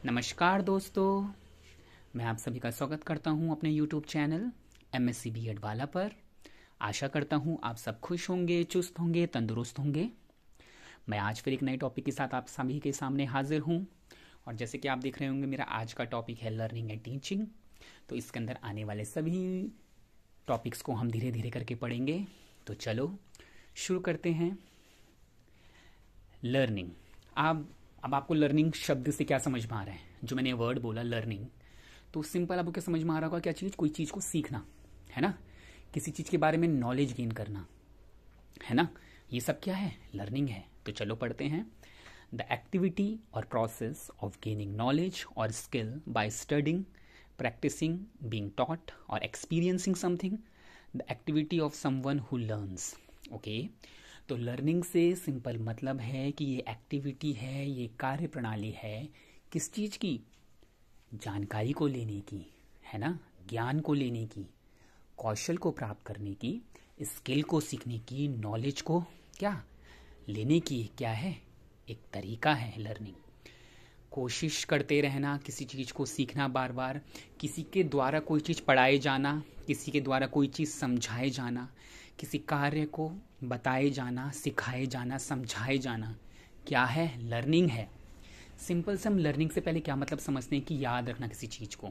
नमस्कार दोस्तों, मैं आप सभी का स्वागत करता हूं अपने YouTube चैनल MSc B.Ed वाला पर। आशा करता हूं आप सब खुश होंगे, चुस्त होंगे, तंदुरुस्त होंगे। मैं आज फिर एक नए टॉपिक के साथ आप सभी के सामने हाजिर हूं और जैसे कि आप देख रहे होंगे मेरा आज का टॉपिक है लर्निंग एंड टीचिंग। तो इसके अंदर आने वाले सभी टॉपिक्स को हम धीरे धीरे करके पढ़ेंगे। तो चलो शुरू करते हैं। लर्निंग। अब आपको लर्निंग शब्द से क्या समझ में आ रहा है? जो मैंने वर्ड बोला लर्निंग, तो सिंपल आपको क्या समझ में आ रहा होगा? क्या चीज़? कोई चीज़ को सीखना, है ना? किसी चीज़ के बारे में नॉलेज गेन करना, है ना? ये सब क्या है? लर्निंग है। तो चलो पढ़ते हैं। द एक्टिविटी और प्रोसेस ऑफ गेनिंग नॉलेज और skill by studying, practising, being taught और experiencing something. The activity of someone who learns. Okay, तो लर्निंग से सिंपल मतलब है कि ये एक्टिविटी है, ये कार्य प्रणाली है किस चीज़ की? जानकारी को लेने की, है ना? ज्ञान को लेने की, कौशल को प्राप्त करने की, स्किल को सीखने की, नॉलेज को क्या लेने की। क्या है? एक तरीका है लर्निंग। कोशिश करते रहना, किसी चीज़ को सीखना बार बार, किसी के द्वारा कोई चीज़ पढ़ाए जाना, किसी के द्वारा कोई चीज़ समझाए जाना, किसी कार्य को बताए जाना, सिखाए जाना, समझाए जाना, क्या है? लर्निंग है। सिंपल से हम लर्निंग से पहले क्या मतलब समझते हैं कि याद रखना किसी चीज़ को।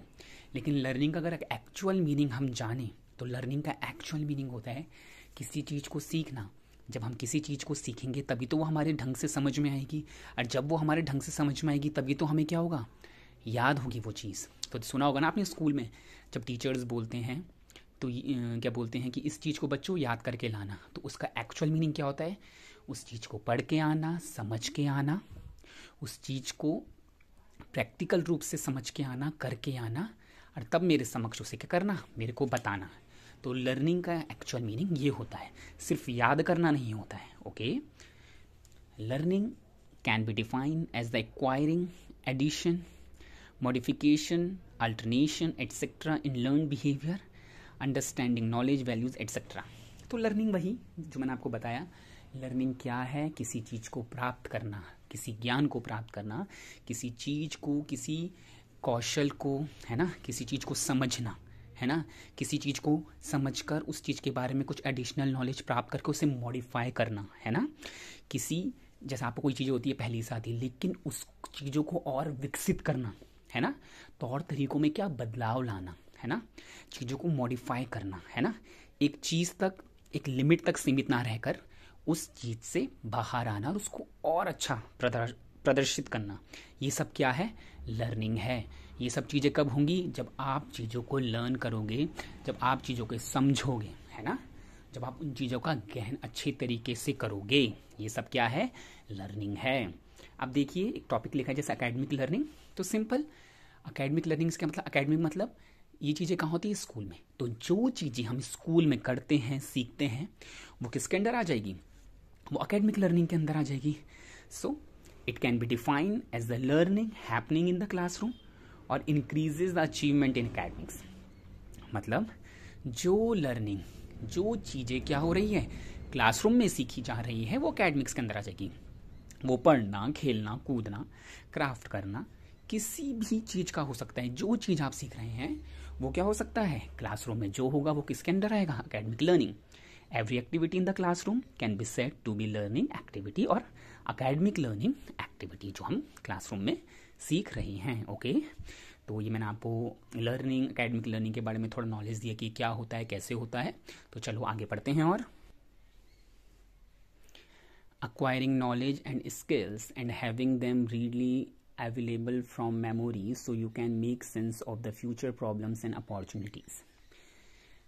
लेकिन लर्निंग का अगर एक्चुअल मीनिंग हम जानें तो लर्निंग का एक्चुअल मीनिंग होता है किसी चीज़ को सीखना। जब हम किसी चीज़ को सीखेंगे तभी तो वो हमारे ढंग से समझ में आएगी, और जब वो हमारे ढंग से समझ में आएगी तभी तो हमें क्या होगा? याद होगी वो चीज़। तो सुना होगा ना आपने स्कूल में, जब टीचर्स बोलते हैं तो क्या बोलते हैं कि इस चीज़ को बच्चों याद करके लाना। तो उसका एक्चुअल मीनिंग क्या होता है? उस चीज़ को पढ़ के आना, समझ के आना, उस चीज़ को प्रैक्टिकल रूप से समझ के आना, करके आना, और तब मेरे समक्ष उसे क्या करना? मेरे को बताना। तो लर्निंग का एक्चुअल मीनिंग ये होता है, सिर्फ याद करना नहीं होता है। Okay, learning can be defined as the acquiring, addition, modification, alternation etcetera in learn behaviour, understanding knowledge, values etcetera. तो लर्निंग वही जो मैंने आपको बताया। लर्निंग क्या है? किसी चीज़ को प्राप्त करना, किसी ज्ञान को प्राप्त करना, किसी चीज़ को, किसी कौशल को, है ना, किसी चीज़ को समझना, है ना, किसी चीज़ को समझकर उस चीज़ के बारे में कुछ एडिशनल नॉलेज प्राप्त करके उसे मॉडिफाई करना, है ना। किसी, जैसे आपको कोई चीज़ होती है पहली से आती है, लेकिन उस चीज़ों को और विकसित करना, है ना, तौर तरीकों में क्या बदलाव लाना, है ना, चीज़ों को मॉडिफाई करना, है ना, एक चीज़ तक, एक लिमिट तक सीमित ना रहकर उस चीज़ से बाहर आना और उसको और अच्छा प्रदर्शित करना। ये सब क्या है? लर्निंग है। ये सब चीज़ें कब होंगी? जब आप चीज़ों को लर्न करोगे, जब आप चीज़ों को समझोगे, है ना, जब आप उन चीज़ों का गहन अच्छे तरीके से करोगे। ये सब क्या है? लर्निंग है। अब देखिए, एक टॉपिक लिखा है जैसे एकेडमिक लर्निंग। तो सिंपल, एकेडमिक लर्निंग का मतलब, एकेडमिक मतलब ये चीज़ें कहाँ होती है? स्कूल में। तो जो चीज़ें हम स्कूल में करते हैं, सीखते हैं, वो किसके अंदर आ जाएगी? वो एकेडमिक लर्निंग के अंदर आ जाएगी। So it can be defined as the learning happening in the classroom और increases the achievement in academics. मतलब जो लर्निंग, जो चीज़ें क्या हो रही है क्लासरूम में सीखी जा रही है, वो एकेडमिक्स के अंदर आ जाएगी। वो पढ़ना, खेलना, कूदना, क्राफ्ट करना, किसी भी चीज़ का हो सकता है। जो चीज़ आप सीख रहे हैं वो क्या हो सकता है? क्लासरूम में जो होगा वो किसके अंदर आएगा? Academic learning. Every activity in the classroom can be said to be learning activity और अकेडमिक लर्निंग एक्टिविटी, जो हम क्लासरूम में सीख रहे हैं। ओके, तो ये मैंने आपको लर्निंग, एकेडमिक लर्निंग के बारे में थोड़ा नॉलेज दिया कि क्या होता है, कैसे होता है। तो चलो आगे बढ़ते हैं। और acquiring knowledge and skills and having them readily available from memory so you can make sense of the future problems and opportunities।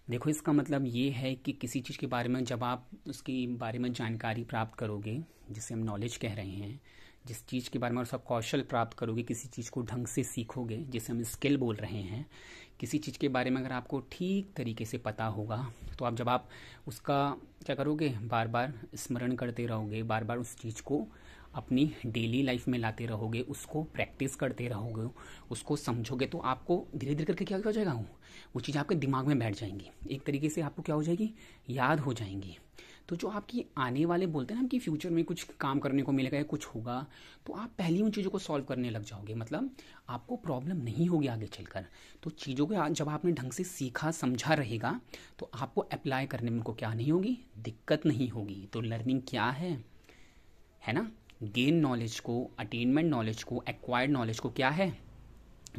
देखो, इसका मतलब ये है कि किसी चीज़ के बारे में जब आप उसके बारे में जानकारी प्राप्त करोगे, जिसे हम नॉलेज कह रहे हैं, जिस चीज़ के बारे में उसका कौशल प्राप्त करोगे, किसी चीज़ को ढंग से सीखोगे, जिसे हम स्किल बोल रहे हैं, किसी चीज़ के बारे में अगर आपको ठीक तरीके से पता होगा, तो आप जब आप उसका क्या करोगे? बार बार स्मरण करते रहोगे, बार बार उस चीज़ को अपनी डेली लाइफ में लाते रहोगे, उसको प्रैक्टिस करते रहोगे, उसको समझोगे, तो आपको धीरे धीरे करके क्या हो जाएगा? वो चीज़ आपके दिमाग में बैठ जाएंगी, एक तरीके से आपको क्या हो जाएगी? याद हो जाएंगी। तो जो आपकी आने वाले बोलते हैं ना कि फ्यूचर में कुछ काम करने को मिलेगा या कुछ होगा, तो आप पहले उन चीज़ों को सॉल्व करने लग जाओगे, मतलब आपको प्रॉब्लम नहीं होगी आगे चलकर। तो चीज़ों को जब आपने ढंग से सीखा समझा रहेगा तो आपको अप्लाई करने में को क्या नहीं होगी, दिक्कत नहीं होगी। तो लर्निंग क्या है ना, गेन नॉलेज को, अटेनमेंट नॉलेज को, एक्वायर्ड नॉलेज को क्या है,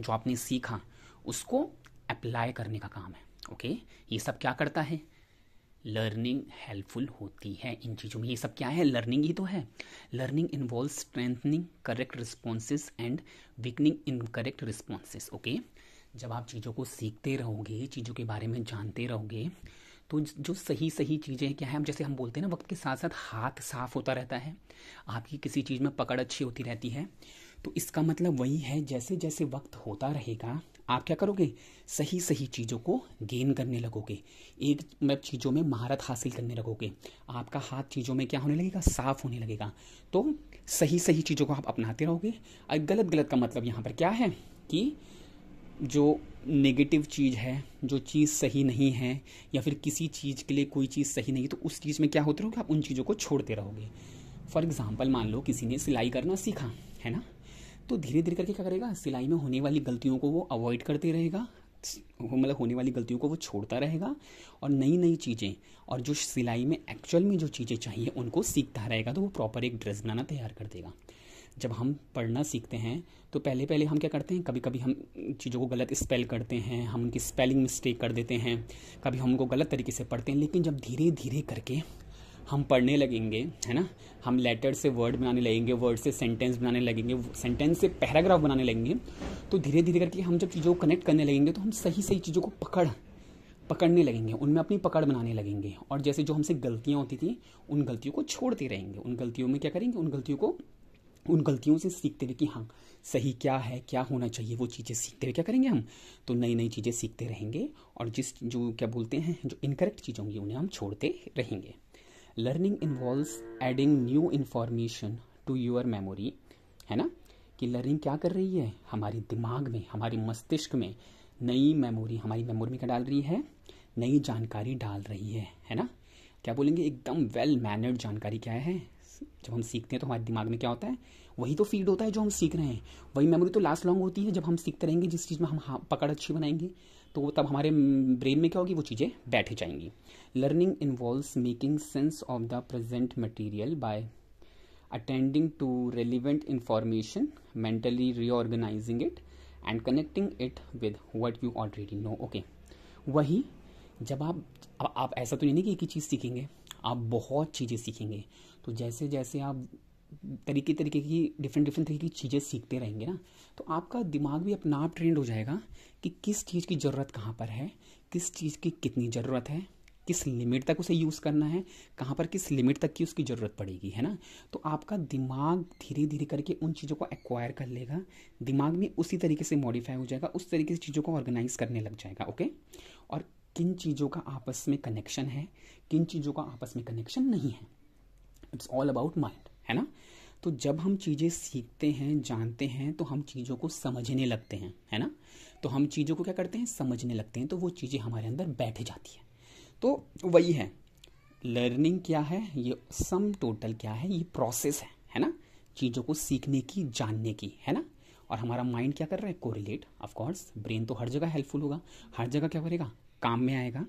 जो आपने सीखा उसको अप्लाई करने का काम है। ओके, ये सब क्या करता है, लर्निंग हेल्पफुल होती है इन चीज़ों में। ये सब क्या है, लर्निंग ही तो है। Learning involve strengthening correct responses and weakening incorrect responses. Okay, जब आप चीज़ों को सीखते रहोगे, चीज़ों के बारे में जानते रहोगे, तो जो सही सही चीज़ें क्या है, जैसे हम बोलते हैं ना, वक्त के साथ साथ हाथ साफ होता रहता है, आपकी किसी चीज़ में पकड़ अच्छी होती रहती है। तो इसका मतलब वही है, जैसे जैसे वक्त होता रहेगा आप क्या करोगे, सही सही चीज़ों को गेन करने लगोगे, एक मतलब चीज़ों में महारत हासिल करने लगोगे, आपका हाथ चीज़ों में क्या होने लगेगा, साफ होने लगेगा। तो सही सही चीज़ों को आप अपनाते रहोगे। और गलत गलत का मतलब यहाँ पर क्या है कि जो नेगेटिव चीज़ है, जो चीज़ सही नहीं है, या फिर किसी चीज़ के लिए कोई चीज़ सही नहीं, तो उस चीज़ में क्या होते रहोगे, आप उन चीज़ों को छोड़ते रहोगे। फॉर एग्जाम्पल, मान लो किसी ने सिलाई करना सीखा है ना, तो धीरे धीरे करके क्या करेगा, सिलाई में होने वाली गलतियों को वो अवॉइड करते रहेगा, मतलब होने वाली गलतियों को वो छोड़ता रहेगा, और नई नई चीज़ें और जो सिलाई में एक्चुअल में जो चीज़ें चाहिए उनको सीखता रहेगा, तो वो प्रॉपर एक ड्रेस बनाना तैयार कर देगा। जब हम पढ़ना सीखते हैं तो पहले पहले हम क्या करते हैं, कभी कभी हम चीज़ों को गलत स्पेल करते हैं, हम उनकी स्पेलिंग मिस्टेक कर देते हैं, कभी हम उनको गलत तरीके से पढ़ते हैं। लेकिन जब धीरे धीरे करके हम पढ़ने लगेंगे, है ना, हम लेटर से वर्ड बनाने लगेंगे, वर्ड से सेंटेंस बनाने लगेंगे, सेंटेंस से पैराग्राफ बनाने लगेंगे, तो धीरे धीरे करके हम जब चीज़ों को कनेक्ट करने लगेंगे तो हम सही सही चीज़ों को पकड़ने लगेंगे, उनमें अपनी पकड़ बनाने लगेंगे। और जैसे जो हमसे गलतियाँ होती थी उन गलतियों को छोड़ते रहेंगे, उन गलतियों में क्या करेंगे, उन गलतियों से सीखते हुए कि हाँ सही क्या है, क्या होना चाहिए, वो चीज़ें सीखते हुए क्या करेंगे हम, तो नई नई चीज़ें सीखते रहेंगे, और जो क्या बोलते हैं, जो इनकरेक्ट चीज़ें होंगी उन्हें हम छोड़ते रहेंगे। Learning involves adding new information to your memory, है ना, कि लर्निंग क्या कर रही है, हमारी दिमाग में, हमारे मस्तिष्क में नई मेमोरी, हमारी मेमोरी में क्या डाल रही है, नई जानकारी डाल रही है ना। क्या बोलेंगे, एकदम वेल मैनर्ड जानकारी क्या है, जब हम सीखते हैं तो हमारे दिमाग में क्या होता है, वही तो फीड होता है जो हम सीख रहे हैं, वही मेमोरी तो लास्ट लॉन्ग होती है। जब हम सीखते रहेंगे, जिस चीज़ में हम पकड़ अच्छी बनाएंगे, तो तब हमारे ब्रेन में क्या होगी, वो चीज़ें बैठ जाएंगी। Learning involves making sense of the present material by attending to relevant information, mentally reorganising it and connecting it with what you already know. Okay, वही जब आप ऐसा तो नहीं कि एक ही चीज़ सीखेंगे, आप बहुत चीज़ें सीखेंगे। तो जैसे जैसे आप तरीके की डिफरेंट तरीके की चीज़ें सीखते रहेंगे ना, तो आपका दिमाग भी अपना आप ट्रेंड हो जाएगा कि किस चीज़ की ज़रूरत कहाँ पर है, किस चीज़ की कितनी ज़रूरत है, किस लिमिट तक उसे यूज़ करना है, कहाँ पर किस लिमिट तक की उसकी ज़रूरत पड़ेगी, है ना। तो आपका दिमाग धीरे धीरे करके उन चीज़ों को एक्वायर कर लेगा, दिमाग में उसी तरीके से मॉडिफाई हो जाएगा, उस तरीके से चीज़ों को ऑर्गेनाइज करने लग जाएगा। ओके, और किन चीज़ों का आपस में कनेक्शन है, किन चीज़ों का आपस में कनेक्शन नहीं है, इट्स ऑल अबाउट माइंड, है ना। तो जब हम चीज़ें सीखते हैं, जानते हैं, तो हम चीज़ों को समझने लगते हैं, है ना। तो हम चीज़ों को क्या करते हैं, समझने लगते हैं, तो वो चीज़ें हमारे अंदर बैठ जाती हैं। तो वही है लर्निंग, क्या है ये, सम टोटल क्या है, ये प्रोसेस है ना, चीज़ों को सीखने की, जानने की, है ना। और हमारा माइंड क्या कर रहा है, कोरिलेट, ऑफ कोर्स ब्रेन तो हर जगह हेल्पफुल होगा, हर जगह क्या करेगा, काम में आएगा।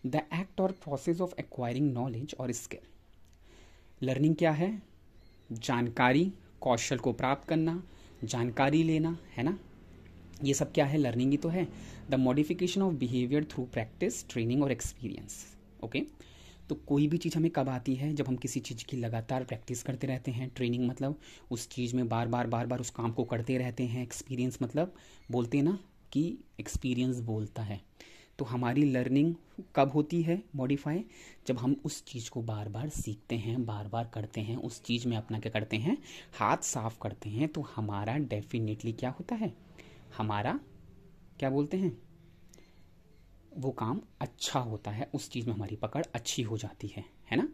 द एक्ट और प्रोसेस ऑफ एक्वायरिंग नॉलेज और स्किल। लर्निंग क्या है, जानकारी, कौशल को प्राप्त करना, जानकारी लेना, है ना, ये सब क्या है, लर्निंग ही तो है। The modification of behaviour through practice, training और एक्सपीरियंस। ओके, तो कोई भी चीज़ हमें कब आती है, जब हम किसी चीज़ की लगातार प्रैक्टिस करते रहते हैं। ट्रेनिंग मतलब उस चीज़ में बार बार उस काम को करते रहते हैं। एक्सपीरियंस मतलब बोलते हैं ना कि एक्सपीरियंस बोलता है। तो हमारी लर्निंग कब होती है मॉडिफाई, जब हम उस चीज़ को बार बार सीखते हैं, बार बार करते हैं, उस चीज़ में अपना क्या करते हैं, हाथ साफ करते हैं, तो हमारा डेफिनेटली क्या होता है, हमारा क्या बोलते हैं, वो काम अच्छा होता है, उस चीज़ में हमारी पकड़ अच्छी हो जाती है ना,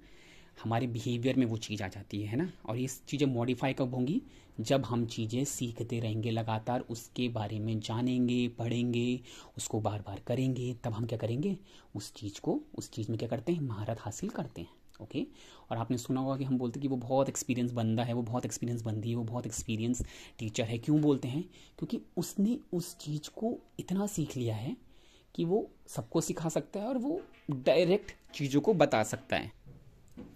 हमारे बिहेवियर में वो चीज़ आ जाती है ना। और ये चीज़ें मॉडिफाई कब होंगी, जब हम चीज़ें सीखते रहेंगे, लगातार उसके बारे में जानेंगे, पढ़ेंगे, उसको बार बार करेंगे, तब हम क्या करेंगे, उस चीज़ में क्या करते हैं, महारत हासिल करते हैं। ओके। और आपने सुना होगा कि हम बोलते हैं कि वो बहुत एक्सपीरियंस बंदा है, वो बहुत एक्सपीरियंस बंदी है, वो बहुत एक्सपीरियंस टीचर है। क्यों बोलते हैं? क्योंकि उसने उस चीज़ को इतना सीख लिया है कि वो सबको सिखा सकता है और वो डायरेक्ट चीज़ों को बता सकता है।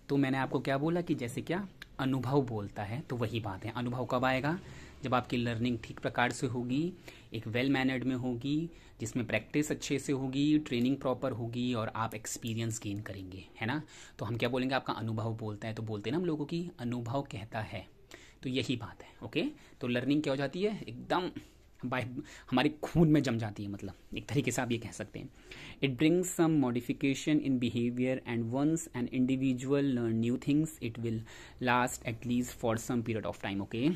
तो मैंने आपको क्या बोला कि जैसे क्या अनुभव बोलता है, तो वही बात है। अनुभव कब आएगा? जब आपकी लर्निंग ठीक प्रकार से होगी, एक वेल मैनर्ड में होगी, जिसमें प्रैक्टिस अच्छे से होगी, ट्रेनिंग प्रॉपर होगी और आप एक्सपीरियंस गेन करेंगे, है ना। तो हम क्या बोलेंगे? आपका अनुभव बोलता है। तो बोलते हैं ना हम लोगों की अनुभव कहता है, तो यही बात है। ओके। तो लर्निंग क्या हो जाती है? एकदम बाय हमारे खून में जम जाती है, मतलब एक तरीके से आप ये कह सकते हैं। It brings some modification in behaviour and once an individual learn new things it will last at least for some period of time. Okay.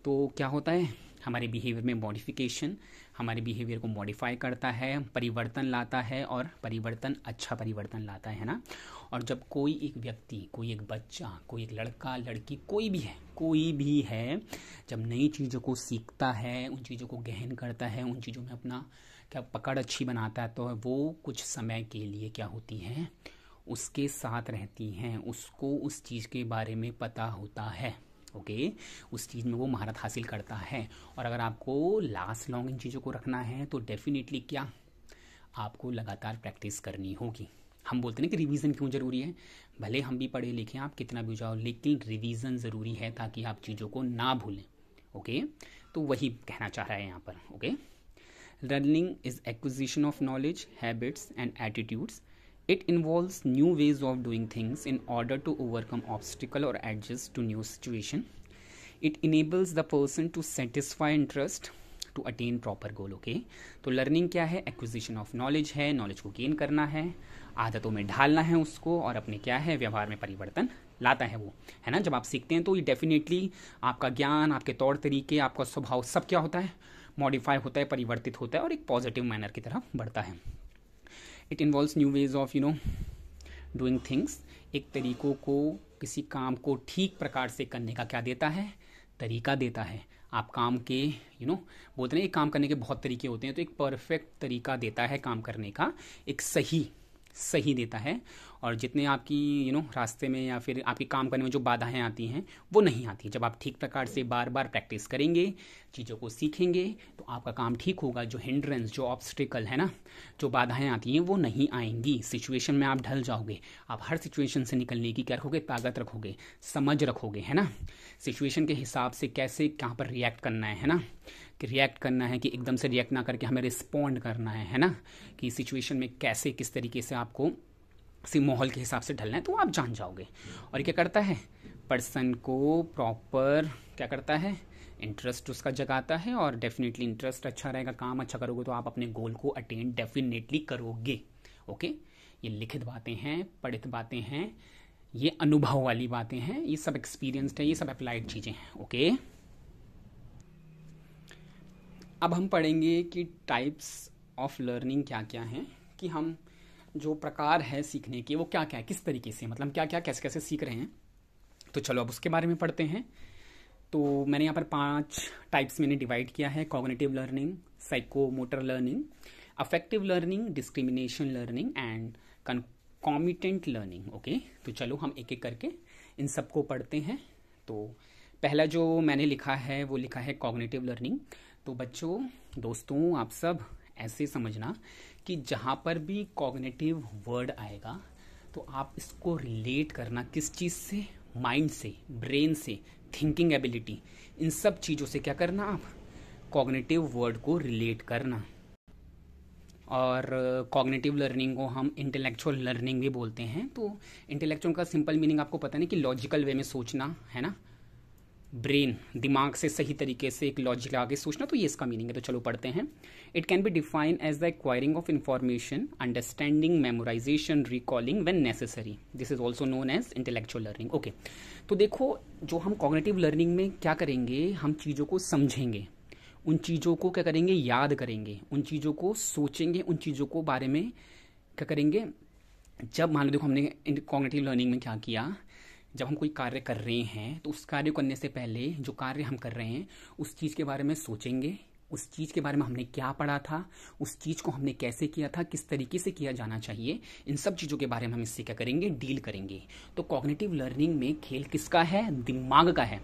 तो क्या होता है? हमारे बिहेवियर में मॉडिफिकेशन हमारे बिहेवियर को मॉडिफाई करता है, परिवर्तन लाता है, और परिवर्तन अच्छा परिवर्तन लाता है ना। और जब कोई एक व्यक्ति, कोई एक बच्चा, कोई एक लड़का लड़की, कोई भी है, जब नई चीज़ों को सीखता है, उन चीज़ों को गहन करता है, उन चीज़ों में अपना क्या पकड़ अच्छी बनाता है, तो वो कुछ समय के लिए क्या होती हैं? उसके साथ रहती हैं, उसको उस चीज़ के बारे में पता होता है। ओके। उस चीज़ में वो महारत हासिल करता है। और अगर आपको लास्ट लॉन्ग इन चीज़ों को रखना है तो डेफिनेटली क्या आपको लगातार प्रैक्टिस करनी होगी। हम बोलते हैं कि रिवीजन क्यों ज़रूरी है? भले हम भी पढ़े लिखे, आप कितना भी जाओ, लेकिन रिवीजन ज़रूरी है ताकि आप चीज़ों को ना भूलें। ओके। तो वही कहना चाह रहा है यहाँ पर। Okay. Learning is acquisition of knowledge, habits and attitudes. It involves new ways of doing things in order to overcome obstacle or adjust to new situation. It enables the person to satisfy interest to attain proper goal. Okay. तो learning क्या है? Acquisition of knowledge है, knowledge को gain करना है, आदतों में ढालना है उसको, और अपने क्या है व्यवहार में परिवर्तन लाता है वो, है ना। जब आप सीखते हैं तो ये डेफिनेटली आपका ज्ञान, आपके तौर तरीके, आपका स्वभाव सब क्या होता है? मॉडिफाई होता है, परिवर्तित होता है और एक पॉजिटिव मैनर की तरफ बढ़ता है। It involves new ways of doing things. एक तरीकों को, किसी काम को ठीक प्रकार से करने का क्या देता है? तरीका देता है। आप काम के बोलते हैं काम करने के बहुत तरीके होते हैं, तो एक परफेक्ट तरीका देता है काम करने का, एक सही देता है। और जितने आपकी रास्ते में या फिर आपके काम करने में जो बाधाएं आती हैं वो नहीं आती। जब आप ठीक प्रकार से बार बार प्रैक्टिस करेंगे, चीज़ों को सीखेंगे, तो आपका काम ठीक होगा। जो हिंड्रेंस, जो ऑब्स्टिकल है ना, जो बाधाएं आती हैं वो नहीं आएंगी। सिचुएशन में आप ढल जाओगे। आप हर सिचुएशन से निकलने की क्या रखोगे? ताकत रखोगे, समझ रखोगे, है ना। सिचुएशन के हिसाब से कैसे कहाँ पर रिएक्ट करना है ना, कि रिएक्ट करना है कि एकदम से रिएक्ट ना करके हमें रिस्पॉन्ड करना है ना, कि सिचुएशन में कैसे किस तरीके से आपको किसी माहौल के हिसाब से ढलना है, तो आप जान जाओगे। और ये क्या करता है? पर्सन को प्रॉपर क्या करता है? इंटरेस्ट उसका जगाता है। और डेफिनेटली इंटरेस्ट अच्छा रहेगा, काम अच्छा करोगे तो आप अपने गोल को अटेन डेफिनेटली करोगे। ओके। ये लिखित बातें हैं, पढ़ित बातें हैं, ये अनुभव वाली बातें हैं, ये सब एक्सपीरियंस्ड है, ये सब अप्लाइड चीज़ें हैं। ओके। अब हम पढ़ेंगे कि टाइप्स ऑफ लर्निंग क्या क्या हैं, कि हम जो प्रकार है सीखने के वो क्या क्या है, किस तरीके से, मतलब क्या क्या कैसे कैसे सीख रहे हैं। तो चलो अब उसके बारे में पढ़ते हैं। तो मैंने यहाँ पर 5 टाइप्स मैंने डिवाइड किया है: cognitive learning, psychomotor learning, affective learning, discrimination learning and concomitant learning. Okay. तो चलो हम एक एक करके इन सबको पढ़ते हैं। तो पहला जो मैंने लिखा है वो लिखा है कॉग्निटिव लर्निंग। तो बच्चों, दोस्तों, आप सब ऐसे समझना कि जहाँ पर भी कॉग्निटिव वर्ड आएगा तो आप इसको रिलेट करना किस चीज़ से? माइंड से, ब्रेन से, थिंकिंग एबिलिटी, इन सब चीज़ों से क्या करना? आप कॉग्निटिव वर्ड को रिलेट करना। और कॉग्निटिव लर्निंग को हम इंटेलेक्चुअल लर्निंग भी बोलते हैं। तो इंटेलेक्चुअल का सिंपल मीनिंग आपको पता नहीं, कि लॉजिकल वे में सोचना, है ना, ब्रेन, दिमाग से सही तरीके से एक लॉजिक आगे सोचना, तो ये इसका मीनिंग है। तो चलो पढ़ते हैं। It can be define as the acquiring of information, understanding, memorisation, recalling when necessary. This is also known as intellectual learning. Okay. तो देखो, जो हम कॉग्निटिव लर्निंग में क्या करेंगे, हम चीज़ों को समझेंगे, उन चीज़ों को क्या करेंगे? याद करेंगे, उन चीज़ों को सोचेंगे, उन चीज़ों को बारे में क्या करेंगे? जब मान लो, देखो हमने कॉग्निटिव लर्निंग में क्या किया, जब हम कोई कार्य कर रहे हैं तो उस कार्य करने से पहले जो कार्य हम कर रहे हैं उस चीज़ के बारे में सोचेंगे, उस चीज़ के बारे में हमने क्या पढ़ा था, उस चीज़ को हमने कैसे किया था, किस तरीके से किया जाना चाहिए, इन सब चीज़ों के बारे में हम इससे क्या करेंगे, डील करेंगे। तो कॉग्निटिव लर्निंग में खेल किसका है, दिमाग का है।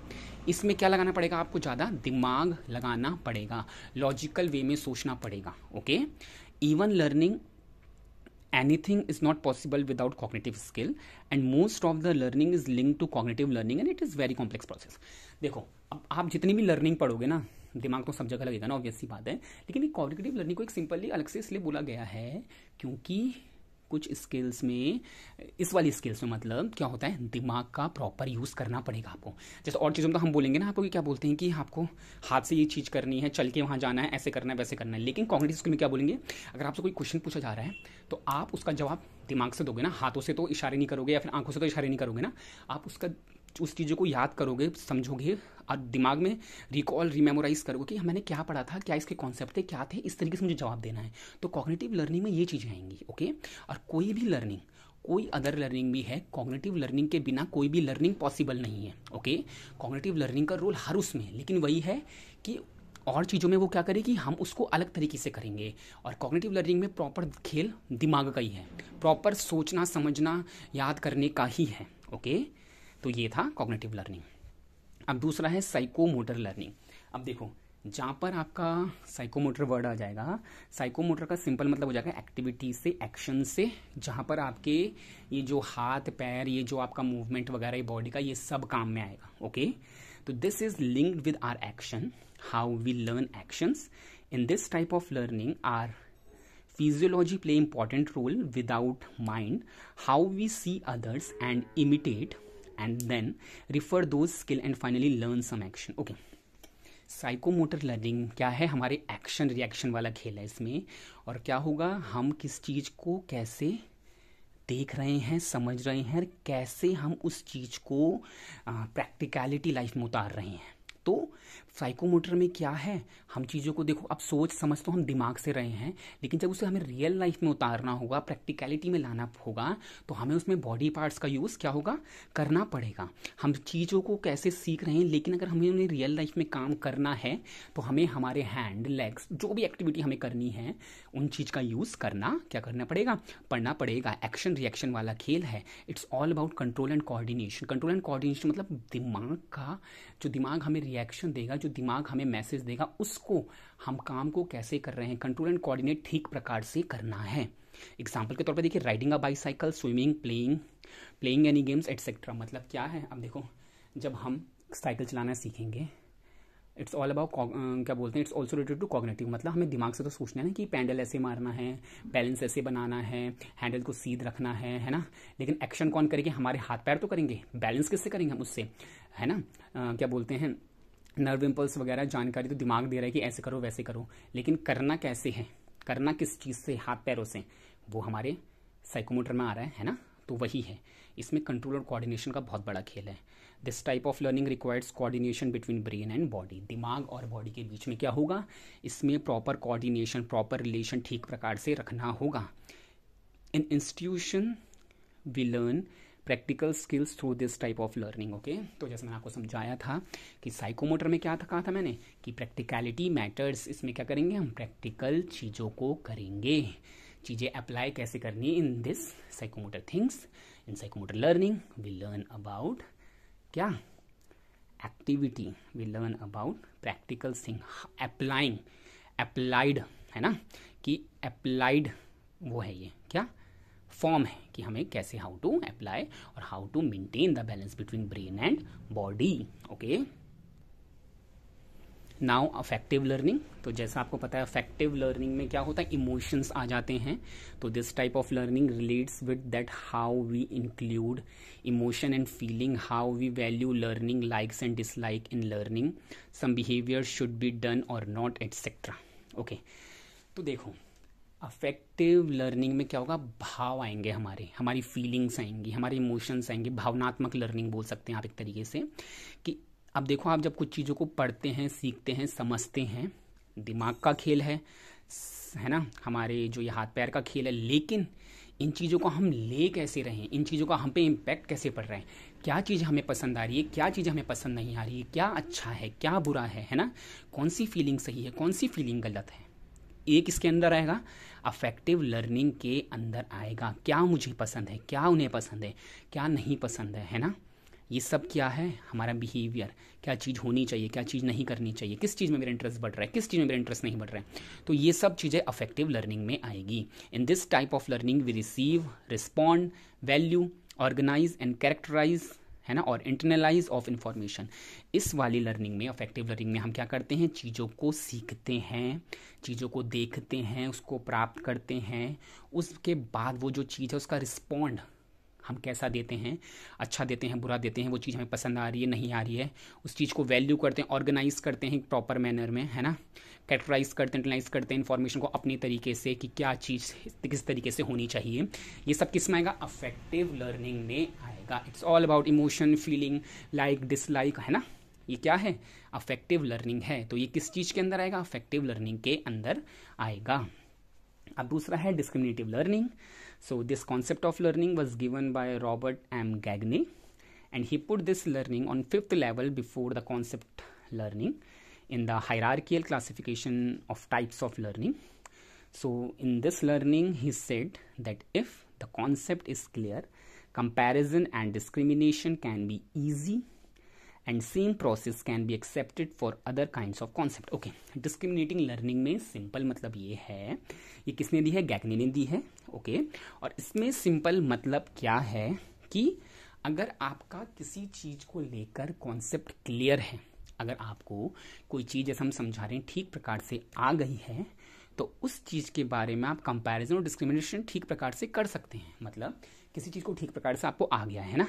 इसमें क्या लगाना पड़ेगा आपको, ज़्यादा दिमाग लगाना पड़ेगा, लॉजिकल वे में सोचना पड़ेगा। Okay, even learning anything is not possible without cognitive skill and most of the learning is linked to cognitive learning and it is very complex process। देखो, अब आप जितनी भी लर्निंग पढ़ोगे ना, दिमाग तो सब जगह लगेगा ना, ऑब्वियस सी बात है, लेकिन ये कॉग्निटिव लर्निंग को एक सिंपली अलग से इसलिए बोला गया है क्योंकि कुछ स्किल्स में, इस वाली स्किल्स में मतलब क्या होता है, दिमाग का प्रॉपर यूज़ करना पड़ेगा आपको। जैसे और चीज़ों में तो हम बोलेंगे ना आपको कि क्या बोलते हैं कि आपको हाथ से ये चीज़ करनी है, चल के वहाँ जाना है, ऐसे करना है, वैसे करना है। लेकिन कॉग्निटिव स्किल में क्या बोलेंगे, अगर आपसे कोई क्वेश्चन पूछा जा रहा है तो आप उसका जवाब दिमाग से दोगे ना, हाथों से तो इशारे नहीं करोगे या फिर आंखों से तो इशारे नहीं करोगे ना, आप उसका उस चीज़ों को याद करोगे, समझोगे और दिमाग में रिकॉल रिमेमोराइज करोगे कि मैंने क्या पढ़ा था, क्या इसके कॉन्सेप्ट थे, क्या थे, इस तरीके से मुझे जवाब देना है। तो कॉग्निटिव लर्निंग में ये चीज़ें आएंगी। ओके, और कोई भी लर्निंग, कोई अदर लर्निंग भी है, कॉग्निटिव लर्निंग के बिना कोई भी लर्निंग पॉसिबल नहीं है। ओके, कॉग्निटिव लर्निंग का रोल हर उसमें है, लेकिन वही है कि और चीज़ों में वो क्या करेगी, हम उसको अलग तरीके से करेंगे। और कॉग्निटिव लर्निंग में प्रॉपर खेल दिमाग का ही है, प्रॉपर सोचना, समझना, याद करने का ही है। ओके, तो ये था कॉग्निटिव लर्निंग। अब दूसरा है साइकोमोटर लर्निंग। अब देखो, जहाँ पर आपका साइकोमोटर वर्ड आ जाएगा, साइकोमोटर का सिंपल मतलब हो जाएगा एक्टिविटी से, एक्शन से, जहाँ पर आपके ये जो हाथ पैर, ये जो आपका मूवमेंट वगैरह, ये बॉडी का, ये सब काम में आएगा। ओके, तो this is linked with our action, how we learn actions. In this type of learning our physiology play important role without mind, how we see others and imitate and then refer those skill and finally learn some action। okay, psychomotor learning क्या है, हमारे action reaction वाला खेल है इसमें। और क्या होगा, हम किस चीज़ को कैसे देख रहे हैं, समझ रहे हैं, कैसे हम उस चीज़ को प्रैक्टिकलिटी लाइफ में उतार रहे हैं। तो साइकोमोटर में क्या है, हम चीज़ों को देखो, अब सोच समझ तो हम दिमाग से रहे हैं, लेकिन जब उसे हमें रियल लाइफ में उतारना होगा, प्रैक्टिकलिटी में लाना होगा, तो हमें उसमें बॉडी पार्ट्स का यूज़ क्या होगा, करना पड़ेगा। हम चीज़ों को कैसे सीख रहे हैं, लेकिन अगर हमें उन्हें रियल लाइफ में काम करना है तो हमें हमारे हैंड, लेग्स, जो भी एक्टिविटी हमें करनी है, उन चीज़ का यूज़ करना क्या करना पड़ेगा, पढ़ना पड़ेगा। एक्शन रिएक्शन वाला खेल है। It's all about control and coordination. Control and coordination मतलब दिमाग का, जो दिमाग हमें रिएक्शन देगा, जो दिमाग हमें मैसेज देगा, उसको हम काम को कैसे कर रहे हैं, कंट्रोल एंड कोऑर्डिनेट ठीक प्रकार से करना है। एग्जाम्पल के तौर पर देखिए, riding a bicycle, swimming, playing any games etcetera. मतलब क्या है, अब देखो, जब हम साइकिल चलाना सीखेंगे, इट्स ऑल अबाउट क्या बोलते हैं, it's also related to cognitive. मतलब हमें दिमाग से तो सोचना है ना कि पैडल ऐसे मारना है, बैलेंस ऐसे बनाना है, हैंडल को सीध रखना है ना। लेकिन एक्शन कौन करेंगे, हमारे हाथ पैर तो करेंगे, बैलेंस किससे करेंगे हम उससे, है ना। क्या बोलते हैं, नर्व इम्पल्स वगैरह जानकारी तो दिमाग दे रहा है कि ऐसे करो वैसे करो, लेकिन करना कैसे है, करना किस चीज़ से, हाथ पैरों से, वो हमारे साइकोमोटर में आ रहा है ना। तो वही है, इसमें कंट्रोल और कोऑर्डिनेशन का बहुत बड़ा खेल है। This type of learning requires coordination between brain and body. दिमाग और बॉडी के बीच में क्या होगा, इसमें प्रॉपर कोऑर्डिनेशन, प्रॉपर रिलेशन ठीक प्रकार से रखना होगा। In institution we learn practical skills through this type of learning. Okay, तो जैसे मैंने आपको समझाया था कि साइकोमोटर में क्या था, कहा था मैंने कि प्रैक्टिकलिटी मैटर्स। इसमें क्या करेंगे, हम प्रैक्टिकल चीज़ों को करेंगे, चीज़ें अप्लाई कैसे करनी in this psychomotor things. In psychomotor learning we learn about क्या, activity, we learn about practical thing, applied है ना, कि अप्लाइड वो है, ये क्या फॉर्म है कि हमें कैसे, हाउ टू अप्लाई और how to maintain the balance between brain and body. Okay, now affective learning. तो जैसा आपको पता है, अफेक्टिव लर्निंग में क्या होता है, इमोशंस आ जाते हैं। तो this type of learning relates with that how we include emotion and feeling, how we value learning, likes and dislike in learning, some behaviour should be done और नॉट एटसेट्रा। ओके, तो देखो, affective learning में क्या होगा, भाव आएंगे, हमारी feelings आएंगी, हमारे इमोशंस आएंगे। भावनात्मक लर्निंग बोल सकते हैं आप एक तरीके से। कि अब देखो, आप जब कुछ चीज़ों को पढ़ते हैं, सीखते हैं, समझते हैं, दिमाग का खेल है ना, हमारे जो ये हाथ पैर का खेल है, लेकिन इन चीज़ों को हम ले कैसे रहे हैं, इन चीज़ों का हम पे इम्पैक्ट कैसे पड़ रहा है, क्या चीज़ हमें पसंद आ रही है, क्या चीज़ हमें पसंद नहीं आ रही है, क्या अच्छा है क्या बुरा है ना, कौन सी फीलिंग सही है कौन सी फीलिंग गलत है। ये किसके अंदर आएगा, अफेक्टिव लर्निंग के अंदर आएगा। क्या मुझे पसंद है, क्या उन्हें पसंद है, क्या नहीं पसंद है ना। ये सब क्या है, हमारा बिहेवियर, क्या चीज़ होनी चाहिए क्या चीज़ नहीं करनी चाहिए, किस चीज़ में मेरा इंटरेस्ट बढ़ रहा है किस चीज़ में मेरा इंटरेस्ट नहीं बढ़ रहा है। तो ये सब चीज़ें अफेक्टिव लर्निंग में आएगी। In this type of learning we receive, respond, value, organise and characterise, है ना, और इंटरनलाइज ऑफ इंफॉर्मेशन। इस वाली लर्निंग में, अफेक्टिव लर्निंग में हम क्या करते हैं, चीज़ों को सीखते हैं, चीज़ों को देखते हैं, उसको प्राप्त करते हैं, उसके बाद वो जो चीज़ है उसका रिस्पॉन्ड हम कैसा देते हैं, अच्छा देते हैं बुरा देते हैं, वो चीज़ हमें पसंद आ रही है नहीं आ रही है, उस चीज़ को वैल्यू करते हैं, ऑर्गेनाइज करते हैं प्रॉपर मैनर में, है ना, कैरेक्टराइज करते हैं, इंटरलाइज करते हैं इन्फॉर्मेशन को अपने तरीके से कि क्या चीज़ किस तरीके से होनी चाहिए। ये सब किस में आएगा, अफेक्टिव लर्निंग में आएगा। It's all about emotion, feeling, like dislike, है ना, ये क्या है, अफेक्टिव लर्निंग है। तो ये किस चीज़ के अंदर आएगा, अफेक्टिव लर्निंग के अंदर आएगा। अब दूसरा है discriminative learning. So this concept of learning was given by Robert M. Gagne, and he put this learning on 5th level before the concept learning in the hierarchical classification of types of learning. So in this learning he said that if the concept is clear, comparison and discrimination can be easy and same process can be accepted for other kinds of concept. Okay, discriminating learning में simple मतलब ये है, ये किसने दी है, गैगने ने दी है। Okay, और इसमें सिंपल मतलब क्या है कि अगर आपका किसी चीज़ को लेकर कॉन्सेप्ट क्लियर है, अगर आपको कोई चीज़ जैसे हम समझा रहे हैं ठीक प्रकार से आ गई है, तो उस चीज़ के बारे में आप कंपैरिजन और डिस्क्रिमिनेशन ठीक प्रकार से कर सकते हैं। मतलब किसी चीज़ को ठीक प्रकार से आपको आ गया है ना,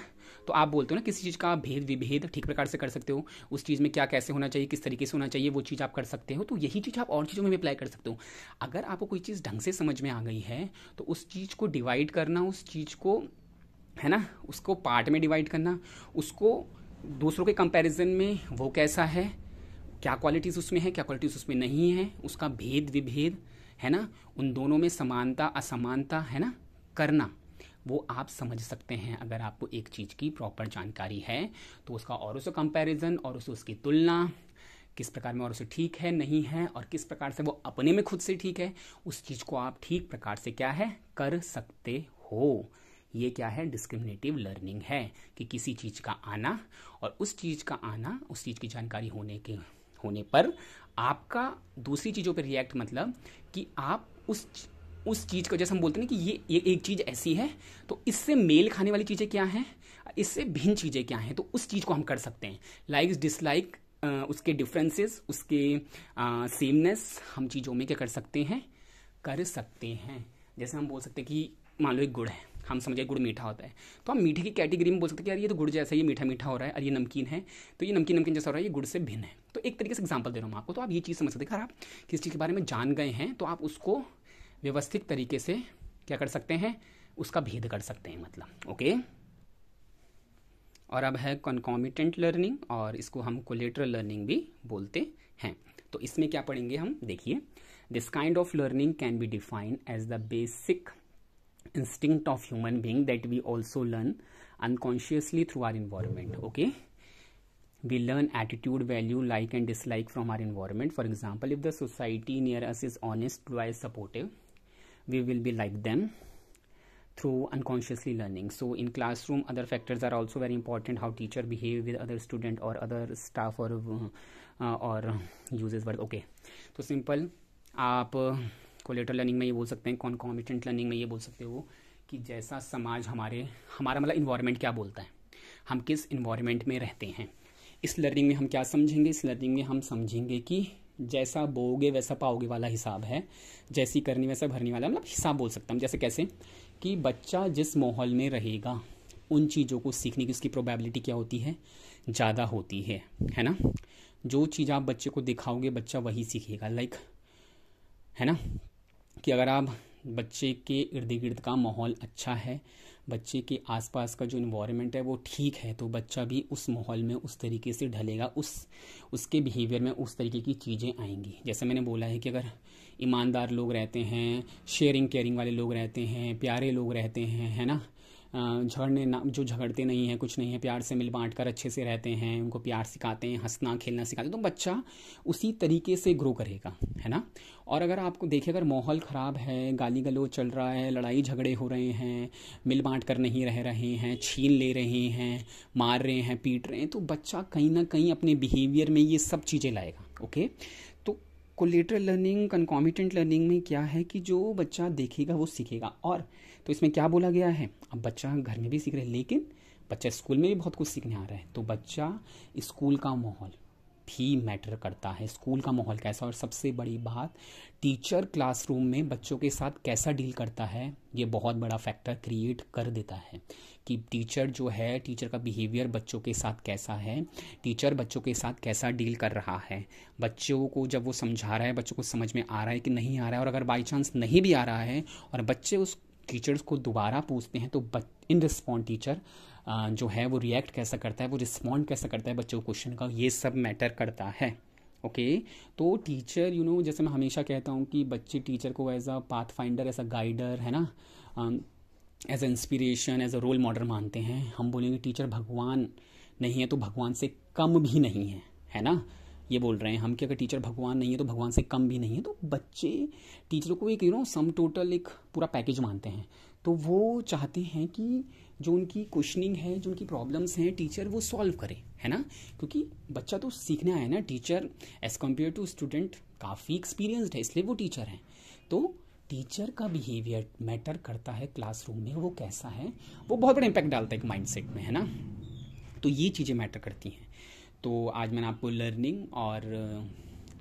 तो आप बोलते हो ना किसी चीज़ का भेद विभेद ठीक प्रकार से कर सकते हो, उस चीज़ में क्या कैसे होना चाहिए किस तरीके से होना चाहिए वो चीज़ आप कर सकते हो। तो यही चीज़ आप और चीज़ों में भी अप्लाई कर सकते हो। अगर आपको कोई चीज़ ढंग से समझ में आ गई है तो उस चीज़ को डिवाइड करना, उस चीज़ को, है ना, उसको पार्ट में डिवाइड करना, उसको दूसरों के कंपैरिजन में वो कैसा है, क्या क्वालिटीज़ उसमें है क्या क्वालिटीज़ उसमें नहीं है, उसका भेद विभेद, है ना, उन दोनों में समानता असमानता, है ना, करना, वो आप समझ सकते हैं। अगर आपको एक चीज़ की प्रॉपर जानकारी है तो उसका और से कंपैरिजन और उसकी तुलना, किस प्रकार में और उसे ठीक है नहीं है और किस प्रकार से वो अपने में खुद से ठीक है, उस चीज़ को आप ठीक प्रकार से क्या है कर सकते हो। ये क्या है, डिस्क्रिमिनेटिव लर्निंग है कि किसी चीज़ का आना और उस चीज़ का आना, उस चीज़ की जानकारी होने पर आपका दूसरी चीज़ों पर रिएक्ट, मतलब कि आप उस चीज़ को, जैसे हम बोलते हैं कि ये एक चीज़ ऐसी है तो इससे मेल खाने वाली चीज़ें क्या हैं, इससे भिन्न चीज़ें क्या हैं, तो उस चीज़ को हम कर सकते हैं। लाइक्स डिसलाइक, उसके डिफरेंसेस, उसके सेमनेस, हम चीज़ों में क्या कर सकते हैं, कर सकते हैं। जैसे हम बोल सकते हैं कि मान लो एक गुड़ है, हम समझे गुड़ मीठा होता है, तो हम मीठे की कैटेगरी में बोल सकते हैं कि यार ये तो गुड़ जैसा, ये मीठा मीठा हो रहा है, और ये नमकीन है तो ये नमकीन जैसा हो रहा है, ये गुड़ से भिन्न है। तो एक तरीके से एग्जाम्पल दे रहा हूँ आपको, तो आप ये चीज़ समझ सकते हैं। अगर आप किसी चीज़ के बारे में जान गए हैं तो आप उसको व्यवस्थित तरीके से क्या कर सकते हैं, उसका भेद कर सकते हैं, मतलब ओके। और अब है कॉन्कॉमिटेंट लर्निंग, और इसको हम कोलेटरल लर्निंग भी बोलते हैं। तो इसमें क्या पढ़ेंगे हम, देखिए, this kind of learning can be defined as the basic instinct of human being that we also learn unconsciously through our environment. Okay, we learn attitude, value, like and dislike from our environment. For example, if the society near us is honest, loyal, supportive, we will be like them through unconsciously learning. So in classroom, other factors are also very important, how teacher behave with other student or other staff, or uses word. Okay, तो simple आप collateral learning में ये बोल सकते हैं, concomitant learning में ये बोल सकते हो कि जैसा समाज हमारा मतलब इन्वायरमेंट क्या बोलता है, हम किस इन्वायरमेंट में रहते हैं। इस लर्निंग में हम क्या समझेंगे, इस लर्निंग में हम समझेंगे कि जैसा बोओगे वैसा पाओगे वाला हिसाब है, जैसी करनी वैसा भरने वाला, मतलब हिसाब बोल सकता हूँ। जैसे कैसे कि बच्चा जिस माहौल में रहेगा उन चीज़ों को सीखने की उसकी प्रोबेबिलिटी क्या होती है, ज़्यादा होती है ना। जो चीज़ आप बच्चे को दिखाओगे बच्चा वही सीखेगा, लाइक, है ना, कि अगर आप बच्चे के इर्द गिर्द का माहौल अच्छा है, बच्चे के आसपास का जो इन्वायरमेंट है वो ठीक है, तो बच्चा भी उस माहौल में उस तरीके से ढलेगा, उसके बिहेवियर में उस तरीके की चीज़ें आएंगी। जैसे मैंने बोला है कि अगर ईमानदार लोग रहते हैं, शेयरिंग केयरिंग वाले लोग रहते हैं, प्यारे लोग रहते हैं, है ना, झगड़ने ना, जो झगड़ते नहीं हैं, कुछ नहीं है, प्यार से मिल बांट कर अच्छे से रहते हैं, उनको प्यार सिखाते हैं, हंसना खेलना सिखाते हैं, तो बच्चा उसी तरीके से ग्रो करेगा, है ना। और अगर आपको देखिए, अगर माहौल ख़राब है, गाली गलौज चल रहा है, लड़ाई झगड़े हो रहे हैं, मिल बांट कर नहीं रह रहे हैं, छीन ले रहे हैं, मार रहे हैं, पीट रहे हैं, तो बच्चा कहीं ना कहीं अपने बिहेवियर में ये सब चीज़ें लाएगा। ओके, तो कोलेटरल लर्निंग, कंकॉमिटेंट लर्निंग में क्या है कि जो बच्चा देखेगा वो सीखेगा। और तो इसमें क्या बोला गया है, अब बच्चा घर में भी सीख रहा है, लेकिन बच्चा स्कूल में भी बहुत कुछ सीखने आ रहा है। तो बच्चा स्कूल का माहौल भी मैटर करता है, स्कूल का माहौल कैसा, और सबसे बड़ी बात टीचर क्लासरूम में बच्चों के साथ कैसा डील करता है, ये बहुत बड़ा फैक्टर क्रिएट कर देता है कि टीचर जो है, टीचर का बिहेवियर बच्चों के साथ कैसा है, टीचर बच्चों के साथ कैसा डील कर रहा है, बच्चों को जब वो समझा रहा है, बच्चों को समझ में आ रहा है कि नहीं आ रहा है, और अगर बाई चांस नहीं भी आ रहा है और बच्चे उस टीचर्स को दोबारा पूछते हैं, तो इन रिस्पॉन्ड टीचर जो है वो रिएक्ट कैसा करता है, वो रिस्पॉन्ड कैसा करता है बच्चों को क्वेश्चन का, ये सब मैटर करता है। ओके, तो टीचर जैसे मैं हमेशा कहता हूँ कि बच्चे टीचर को as a pathfinder, as a guider, है ना, as a inspiration, as a role model मानते हैं। हम बोलेंगे टीचर भगवान नहीं है तो भगवान से कम भी नहीं है ना, ये बोल रहे हैं हम कि अगर टीचर भगवान नहीं है तो भगवान से कम भी नहीं है। तो बच्चे टीचर को एक सम टोटल एक पूरा पैकेज मानते हैं। तो वो चाहते हैं कि जो उनकी क्वेश्चनिंग है, जो उनकी प्रॉब्लम्स हैं, टीचर वो सॉल्व करे, है ना, क्योंकि बच्चा तो सीखने आया है ना। Teacher as compare to student काफ़ी एक्सपीरियंसड है, इसलिए वो टीचर हैं। तो टीचर का बिहेवियर मैटर करता है क्लासरूम में, वो कैसा है, वो बहुत बड़ा इम्पैक्ट डालता है एक माइंडसेट में, है ना। तो ये चीज़ें मैटर करती हैं। तो आज मैंने आपको लर्निंग और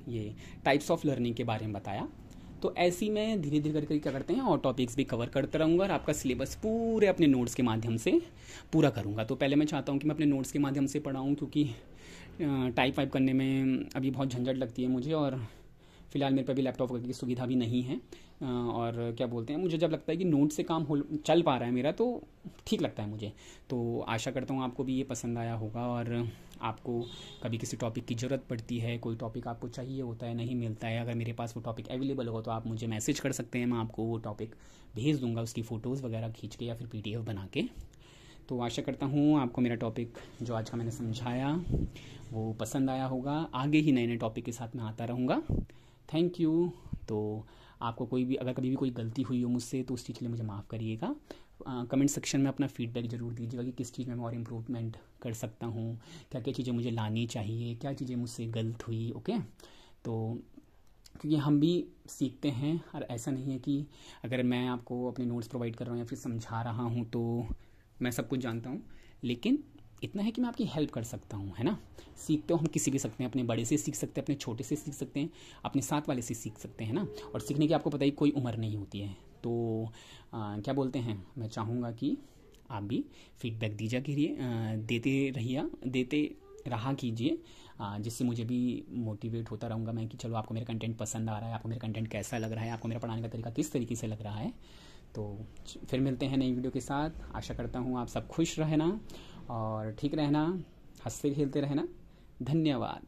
ये टाइप्स ऑफ लर्निंग के बारे में बताया। तो ऐसी मैं धीरे धीरे करके क्या करते हैं और टॉपिक्स भी कवर करता रहूँगा और आपका सिलेबस पूरे अपने नोट्स के माध्यम से पूरा करूँगा। तो पहले मैं चाहता हूँ कि मैं अपने नोट्स के माध्यम से पढ़ाऊँ, क्योंकि टाइप वाइप करने में अभी बहुत झंझट लगती है मुझे, और फिलहाल मेरे पे भी लैपटॉप की सुविधा भी नहीं है। और क्या बोलते हैं, मुझे जब लगता है कि नोट से काम चल पा रहा है मेरा, तो ठीक लगता है मुझे। तो आशा करता हूँ आपको भी ये पसंद आया होगा। और आपको कभी किसी टॉपिक की ज़रूरत पड़ती है, कोई टॉपिक आपको चाहिए होता है, नहीं मिलता है, अगर मेरे पास वो टॉपिक अवेलेबल होगा तो आप मुझे मैसेज कर सकते हैं, मैं आपको वो टॉपिक भेज दूँगा, उसकी फ़ोटोज़ वगैरह खींच के या फिर PDF बना के। तो आशा करता हूँ आपको मेरा टॉपिक जो आज का मैंने समझाया वो पसंद आया होगा। आगे ही नए नए टॉपिक के साथ मैं आता रहूँगा। Thank you. तो आपको कोई भी अगर कभी भी कोई गलती हुई हो मुझसे तो उस चीज़ के लिए मुझे माफ़ करिएगा। कमेंट सेक्शन में अपना फीडबैक ज़रूर दीजिएगा कि किस चीज़ में मैं और इम्प्रूवमेंट कर सकता हूँ, क्या क्या चीज़ें मुझे लानी चाहिए, क्या चीज़ें मुझसे गलत हुई। ओके, तो क्योंकि हम भी सीखते हैं, और ऐसा नहीं है कि अगर मैं आपको अपने नोट्स प्रोवाइड कर रहा हूँ या फिर समझा रहा हूँ तो मैं सब कुछ जानता हूँ, लेकिन इतना है कि मैं आपकी हेल्प कर सकता हूँ, है ना। सीखते हो हम किसी भी सकते हैं, अपने बड़े से सीख सकते हैं, अपने छोटे से सीख सकते हैं, अपने साथ वाले से सीख सकते हैं ना। और सीखने की आपको पता ही कोई उम्र नहीं होती है। तो क्या बोलते हैं, मैं चाहूँगा कि आप भी फीडबैक देते रहा कीजिए, जिससे मुझे भी मोटिवेट होता रहूँगा मैं कि चलो आपको मेरा कंटेंट पसंद आ रहा है, आपको मेरा कंटेंट कैसा लग रहा है, आपको मेरा पढ़ाने का तरीका किस तरीके से लग रहा है। तो फिर मिलते हैं नई वीडियो के साथ। आशा करता हूँ आप सब खुश रहना और ठीक रहना, हंसते खेलते रहना। धन्यवाद।